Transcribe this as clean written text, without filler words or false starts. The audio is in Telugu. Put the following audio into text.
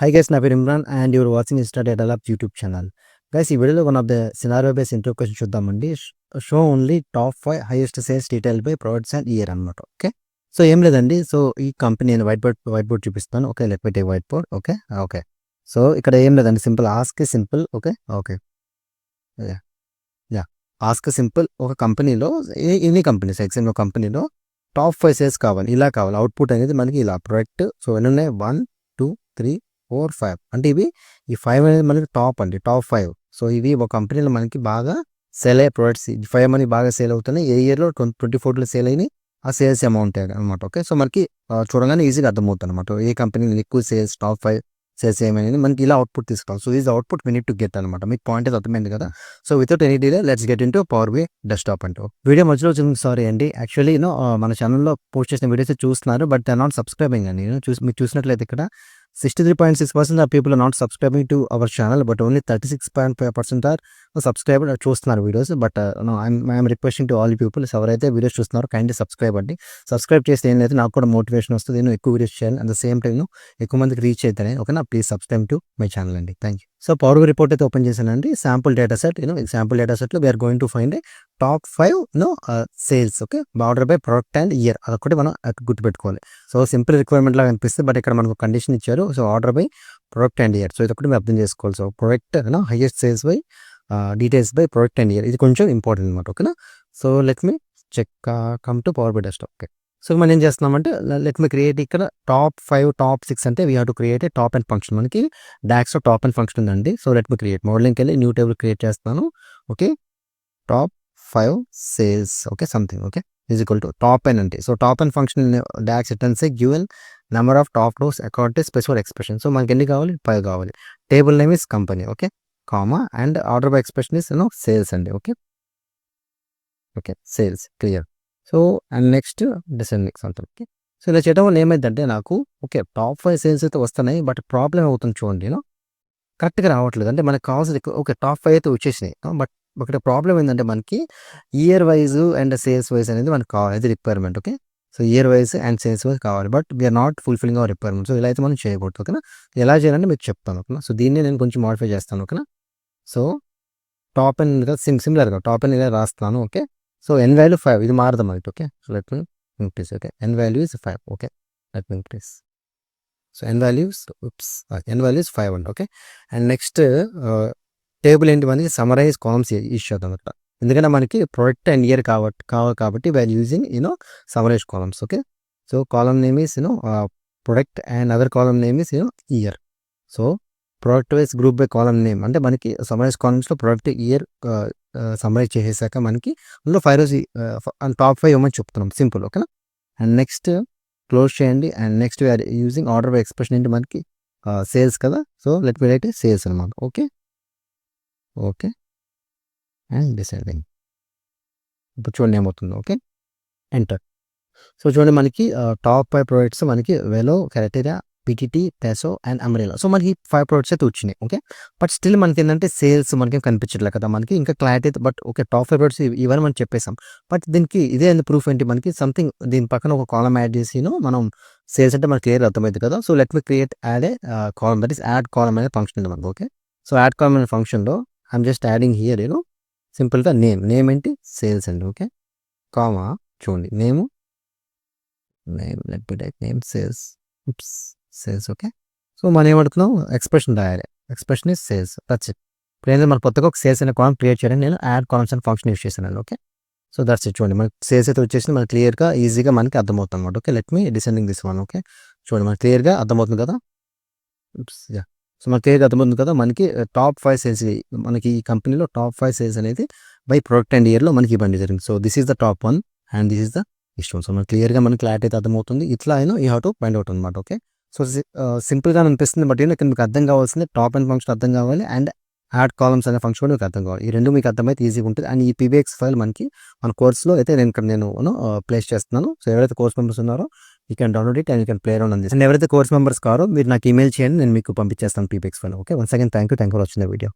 Hi guys, నా పేరు Imran and you're watching Insta Data Lab YouTube channel. Guys ఈ వీడియోలో one of the scenario base intro question చూద్దామండి. Show only top 5 highest sales detail by products and year అనమాట. ఓకే, సో ఏం లేదండి. సో ఈ కంపెనీ నేను వైట్ బోర్డ్ చూపిస్తాను. Okay, let me take white board. Okay okay, so ఇక్కడ ఏం లేదండి, simple ask simple. Okay okay yeah yeah ask simple. ఒక కంపెనీలో ఎనీ కంపెనీస్ ఎగ్జాంపుల్ కంపెనీలో టాప్ 5 సేల్స్ కావాలి, ఇలా కావాలి. అవుట్పుట్ అనేది మనకి ఇలా ప్రొడక్ట్. సో ఎన్ని ఉన్నాయి? 1 2 3 4 5 అంటే ఇవి ఈ 5 అనేది మనకి టాప్ అండి, టాప్ 5. సో ఇవి ఒక కంపెనీలో మనకి బాగా సేల్ అయ్యే ప్రొడక్ట్స్. 5 మనకి బాగా సేల్ అవుతున్నాయి. ఏ ఇయర్లో 24లో సేల్ అయినాయి, ఆ సేల్స్ అమౌంట్ అనమాట. ఓకే, సో మనకి చూడగానే ఈజీగా అర్థమవుతుంది అనమాట ఏ కంపెనీ ఎక్కువ సేల్స్, టాప్ 5 సేల్స్ ఏమైనా మనకి ఇలా అవుట్పుట్ తీసుకోవాలి. So is output we need to get అనమాట. మీకు పాయింట్ అయితే అర్థమైంది కదా. So without any delay let's get into power B desktop అంటూ. వీడియో మధ్యలో వచ్చింది, సారీ అండి. యాక్చువల్లీ మన ఛానల్లో పోస్ట్ చేసిన వీడియోస్ చూస్తున్నారు, but they are not subscribing అండి. మీరు చూసినట్లయితే ఇక్కడ 63.6% of people are not subscribing to our channel, but only 36.5% are subscriber చూస్తున్నారు videos. But I'm requesting to all people, ఎవరైతే వీడియోస్ చూస్తున్నారో కైండ్లీ సబ్స్క్రైబ్ అండి. సబ్స్క్రైబ్ చేస్తే ఏం లేదు, నాకు కూడా మోటివేషన్ వస్తుంది, నేను ఎక్కువ వీడియోస్ చేయాలి. అట్ ద సేమ్ టైం ఎక్కువ మందికి రీచ్ అవుతాయి. ఓకేనా, please subscribe to my channel అండి. Thank you. So Power BI report అయితే ఓపెన్ చేశానండి. Sample data set. Sample data సెట్లో we're going to find top 5 sales. Okay, order by product and year, అదొకటి మనం గుర్తుపెట్టుకోవాలి. సో సింపుల్ రిక్వైర్మెంట్ లాగా అనిపిస్తుంది, బట్ ఇక్కడ మనకు కండిషన్ ఇచ్చారు. So order by product and year, so ఇదొకటి మీరు అర్థం చేసుకోవాలి. So product highest sales by details by product and year, ఇది కొంచెం ఇంపార్టెంట్ అనమాట. ఓకేనా, so let me check come to power by desktop. Okay, so మనం ఏం చేస్తున్నామంటే లెట్ మీ క్రియేట్ ఇక్కడ టాప్ 5 టాప్ 6 అంటే we have to create a top and function. మనకి డాక్స్లో టాప్ అండ్ ఫంక్షన్ ఉందండి. సో లెట్ మీ క్రియేట్ మోడలింగ్కి వెళ్ళి న్యూ టేబుల్ క్రియేట్ చేస్తాను. Okay, top 5 sales. Okay, something. Okay, is equal to top N అంటే. So top and function DAX returns a given number of top rows according to specific expression. So మనకి ఎన్ని కావాలి? 5 కావాలి. Table name is company. Okay, comma and order by expression is sales అండి. Okay okay, sales clear. So and next descending something. Okay, so ఇలా చేయడం వల్ల ఏమైందంటే నాకు ఓకే టాప్ 5 సేల్స్ అయితే వస్తున్నాయి, బట్ ప్రాబ్లం అవుతుంది చూడండి. కరెక్ట్గా రావట్లేదు. అంటే మనకు కావాల్సింది ఓకే టాప్ 5 అయితే వచ్చేసినాయి, బట్ ఇక్కడ ప్రాబ్లం ఏంటంటే మనకి year wise and sales wise అనేది మనకు కావాలి, అది requirement. Okay, so year wise and sales wise కావాలి, but we're not fulfilling our requirement. So ఇలా అయితే మనం చేయకూడదు. ఓకేనా, ఎలా చేయాలంటే మీకు చెప్తాను. ఓకేనా, సో దీన్ని నేను కొంచెం మాడిఫై చేస్తాను. ఓకేనా, సో టాప్ అండ్ సిమిలర్గా టాప్ అండ్ ఇలా రాస్తాను. ఓకే, సో ఎన్ వాల్యూ 5, ఇది మారదు మనకి. Okay, so let me increase. Okay, N value is 5. Okay, let me increase. So N values 5 అండి. ఓకే, అండ్ నెక్స్ట్ టేబుల్ ఏంటి మనకి సమరైజ్ కాలమ్స్ యూస్ చేద్దాం అట్లా, ఎందుకంటే మనకి ప్రొడక్ట్ అండ్ ఇయర్ కావాలి కాబట్టి we are using summarize columns. Okay, so column name is product and other column name is year. So product wise group by column name అంటే మనకి సమరైజ్ కాలమ్స్లో ప్రొడక్ట్ ఇయర్ సమరైజ్ చేసేసాక మనకి అందులో 5 రోజు టాప్ 5 ఇవ్వమని చెప్తున్నాం, సింపుల్. ఓకేనా, అండ్ నెక్స్ట్ క్లోజ్ చేయండి. And next we're using order by expression ఏంటి మనకి సేల్స్ కదా. So let me write sales అనమాట. Okay okay, and descending. ఇప్పుడు చూడండి ఏమవుతుందో. Okay, enter. సో చూడండి మనకి టాప్ 5 ప్రొడక్ట్స్ మనకి Velo, Carretera, VTT, Paseo and Amarilla. So మనకి 5 ప్రొడక్ట్స్ అయితే వచ్చినాయి. ఓకే, బట్ స్టిల్ మనకి ఏంటంటే సేల్స్ మనకి కనిపించట్లేదు కదా, మనకి ఇంకా క్లారిటీ అయితే. బట్ ఓకే టాప్ 5 ప్రొడక్ట్స్ ఇవన్నీ మనం చెప్పేసాం, బట్ దీనికి ఇదే ప్రూఫ్ ఏంటి మనకి సంథింగ్ దీని పక్కన ఒక కాలమ్ యాడ్ చేసి మనం సేల్స్ అంటే మనకి క్లియర్ అర్థమైంది కదా. So let me create add A column, that is add column అనే ఫంక్షన్ ఉంది మనకి. ఓకే, సో యాడ్ కాలమ్ అనే ఫంక్షన్లో ఐఎమ్ జస్ట్ యాడింగ్ హియర్ సింపుల్గా నేమ్ ఏంటి సేల్స్ అండి. ఓకే, కామా చూడండి name let me type name sales okay, so మనం ఏమడుతున్నాం ఎక్స్ప్రెషన్ రాయాలి. Expression is sales, that's it. ఇప్పుడు ఏంటంటే మన కొత్తగా ఒక సేల్స్ అనే కాలమ్ క్రియేట్ చేయడానికి నేను యాడ్ కాలమ్స్ అనే ఫంక్షన్ యూస్ చేశాను. Okay, so that's it. చూడండి మనకి సేల్స్ అయితే వచ్చేసి మనకి క్లియర్గా ఈజీగా మనకి అర్థమవుతుంది అనమాట. Okay, let me descending this one. Okay, చూడండి మనకి క్లియర్గా అర్థమవుతుంది కదా. సో మనకి క్లియర్గా అర్థమవుతుంది కదా, మనకి టాప్ 5 సేల్స్ మనకి ఈ కంపెనీలో టాప్ 5 సేల్స్ అనేది బై ప్రొడక్ట్ అండ్ ఇయర్లో మనకి ఇవ్వండి జరిగింది. So this is the top 1 and this is the ఇష్టం. సో మనకి క్లియర్గా మనకి క్లారిటీ అయితే అర్థమవుతుంది. ఇట్లా you have to find out అనమాట. ఓకే, సో సింపుల్గా అనిపిస్తుంది, బట్ ఇక్కడ మీకు అర్థం కావాల్సింది టాప్ అండ్ ఫంక్షన్ అర్థం కావాలి, అండ్ యాడ్ కాలమ్స్ అనే ఫంక్షన్ కూడా మీకు అర్థం కావాలి. ఈ రెండు మీకు అర్థమైతే ఈజీగా ఉంటుంది. అండ్ ఈ పీబీఎక్స్ ఫైల్ మనకి మన కోర్స్లో అయితే నేను ప్లేస్ చేస్తున్నాను. సో ఎవరైతే కోర్స్ మెంబర్స్ ఉన్నారో you can download it and you can play around on this. And ఎవరైతే కోర్స్ మెంబర్స్ కారో మీరు నాకు ఈమెయిల్ చేయండి, నేను మీకు పంపించేస్తాను PBX file. Okay, once again thank you for watching the video.